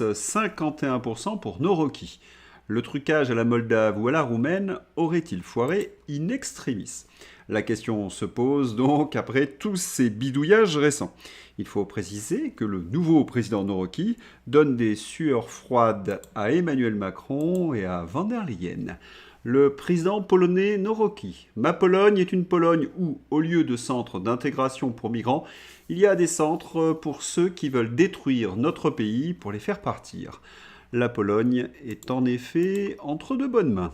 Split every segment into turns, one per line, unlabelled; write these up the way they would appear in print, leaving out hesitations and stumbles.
51% pour Noroki. Le trucage à la moldave ou à la roumaine aurait-il foiré in extremis? La question se pose donc après tous ces bidouillages récents. Il faut préciser que le nouveau président Noroki donne des sueurs froides à Emmanuel Macron et à Van der Leyen. Le président polonais Noroki. Ma Pologne est une Pologne où, au lieu de centres d'intégration pour migrants, il y a des centres pour ceux qui veulent détruire notre pays pour les faire partir. La Pologne est en effet entre de bonnes mains.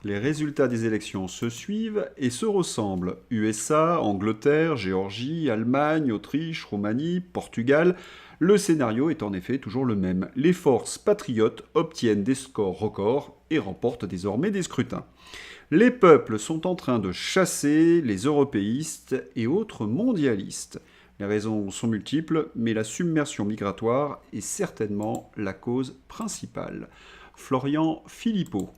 Les résultats des élections se suivent et se ressemblent. USA, Angleterre, Géorgie, Allemagne, Autriche, Roumanie, Portugal. Le scénario est en effet toujours le même. Les forces patriotes obtiennent des scores records et remportent désormais des scrutins. Les peuples sont en train de chasser les européistes et autres mondialistes. Les raisons sont multiples, mais la submersion migratoire est certainement la cause principale. Florian Philippot.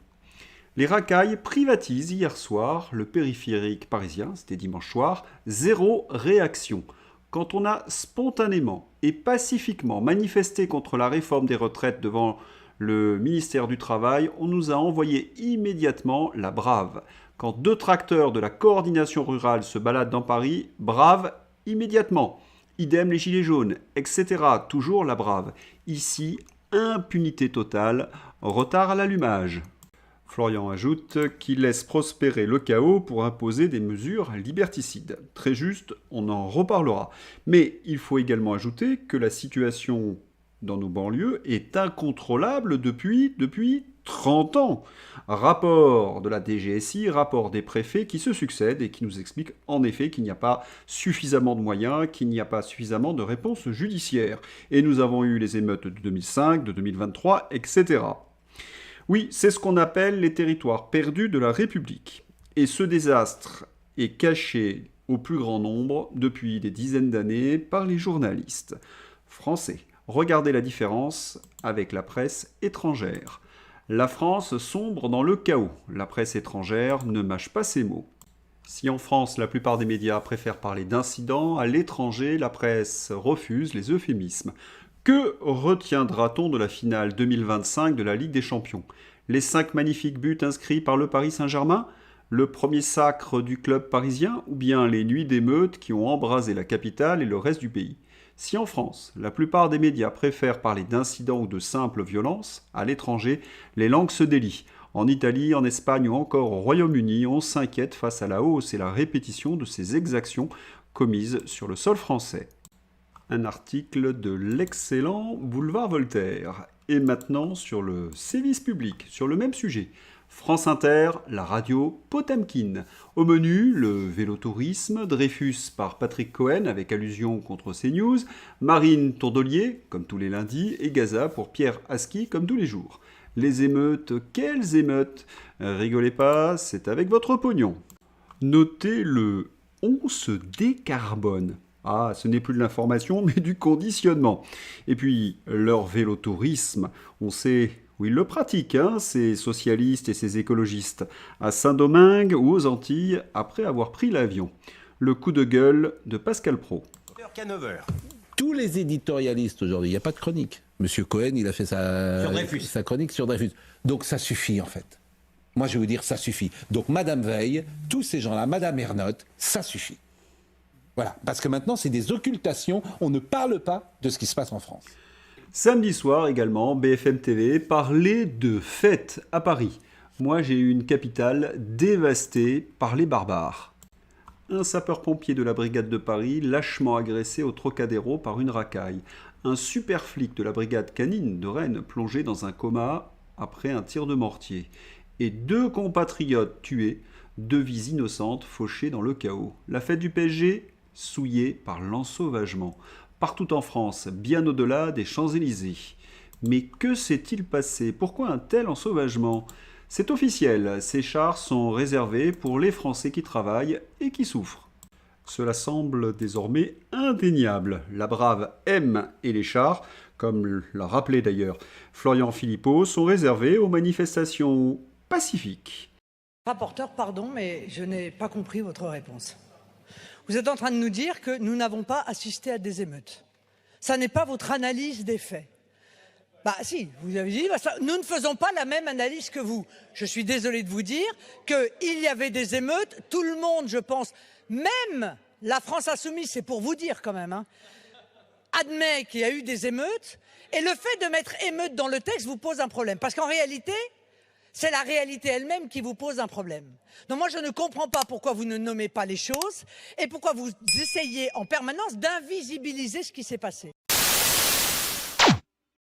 Les racailles privatisent hier soir le périphérique parisien, c'était dimanche soir, zéro réaction. Quand on a spontanément et pacifiquement manifesté contre la réforme des retraites devant le ministère du Travail, on nous a envoyé immédiatement la brave. Quand 2 tracteurs de la coordination rurale se baladent dans Paris, brave immédiatement. Idem les gilets jaunes, etc. Toujours la brave. Ici, impunité totale, retard à l'allumage. Florian ajoute qu'il laisse prospérer le chaos pour imposer des mesures liberticides. Très juste, on en reparlera. Mais il faut également ajouter que la situation dans nos banlieues est incontrôlable depuis 30 ans. Rapport de la DGSI, rapport des préfets qui se succèdent et qui nous expliquent en effet qu'il n'y a pas suffisamment de moyens, qu'il n'y a pas suffisamment de réponses judiciaires. Et nous avons eu les émeutes de 2005, de 2023, etc. Oui, c'est ce qu'on appelle les territoires perdus de la République. Et ce désastre est caché au plus grand nombre depuis des dizaines d'années par les journalistes français. Regardez la différence avec la presse étrangère. La France sombre dans le chaos. La presse étrangère ne mâche pas ses mots. Si en France, la plupart des médias préfèrent parler d'incidents, à l'étranger, la presse refuse les euphémismes. Que retiendra-t-on de la finale 2025 de la Ligue des Champions? Les 5 magnifiques buts inscrits par le Paris Saint-Germain? Le premier sacre du club parisien? Ou bien les nuits d'émeutes qui ont embrasé la capitale et le reste du pays? Si en France, la plupart des médias préfèrent parler d'incidents ou de simples violences, à l'étranger, les langues se délient. En Italie, en Espagne ou encore au Royaume-Uni, on s'inquiète face à la hausse et la répétition de ces exactions commises sur le sol français. Un article de l'excellent Boulevard Voltaire. Et maintenant sur le service public, sur le même sujet. France Inter, la radio Potemkin. Au menu, le vélotourisme, Dreyfus par Patrick Cohen avec allusion contre CNews, Marine Tourdelier, comme tous les lundis, et Gaza pour Pierre Aski, comme tous les jours. Les émeutes, quelles émeutes? Rigolez pas, c'est avec votre pognon. Notez le « on se décarbone ». Ah, ce n'est plus de l'information, mais du conditionnement. Et puis, leur vélotourisme, on sait où ils le pratiquent, ces socialistes et ces écologistes, à Saint-Domingue ou aux Antilles, après avoir pris l'avion. Le coup de gueule de Pascal Praud.
Tous les éditorialistes aujourd'hui, il n'y a pas de chronique. Monsieur Cohen, il a fait sa chronique sur Dreyfus. Donc ça suffit en fait. Moi je vais vous dire, ça suffit. Donc Madame Veil, tous ces gens-là, Madame Ernotte, ça suffit. Voilà, parce que maintenant c'est des occultations, on ne parle pas de ce qui se passe en France.
Samedi soir également, BFM TV parlait de fêtes à Paris. Moi j'ai eu une capitale dévastée par les barbares. Un sapeur-pompier de la brigade de Paris lâchement agressé au Trocadéro par une racaille. Un super flic de la brigade canine de Rennes plongé dans un coma après un tir de mortier. Et 2 compatriotes tués, 2 vies innocentes fauchées dans le chaos. La fête du PSG souillée par l'ensauvagement. Partout en France, bien au-delà des Champs-Élysées. Mais que s'est-il passé? Pourquoi un tel ensauvagement? C'est officiel, ces chars sont réservés pour les Français qui travaillent et qui souffrent. Cela semble désormais indéniable. La brave M et les chars, comme l'a rappelé d'ailleurs Florian Philippot, sont réservés aux manifestations pacifiques.
Rapporteur, pardon, mais je n'ai pas compris votre réponse. Vous êtes en train de nous dire que nous n'avons pas assisté à des émeutes. Ça n'est pas votre analyse des faits. Bah si, vous avez dit, nous ne faisons pas la même analyse que vous. Je suis désolé de vous dire qu'il y avait des émeutes, tout le monde, je pense, même la France Insoumise, c'est pour vous dire quand même, hein, admet qu'il y a eu des émeutes, et le fait de mettre émeute dans le texte vous pose un problème. Parce qu'en réalité, c'est la réalité elle-même qui vous pose un problème. Donc moi, je ne comprends pas pourquoi vous ne nommez pas les choses et pourquoi vous essayez en permanence d'invisibiliser ce qui s'est passé.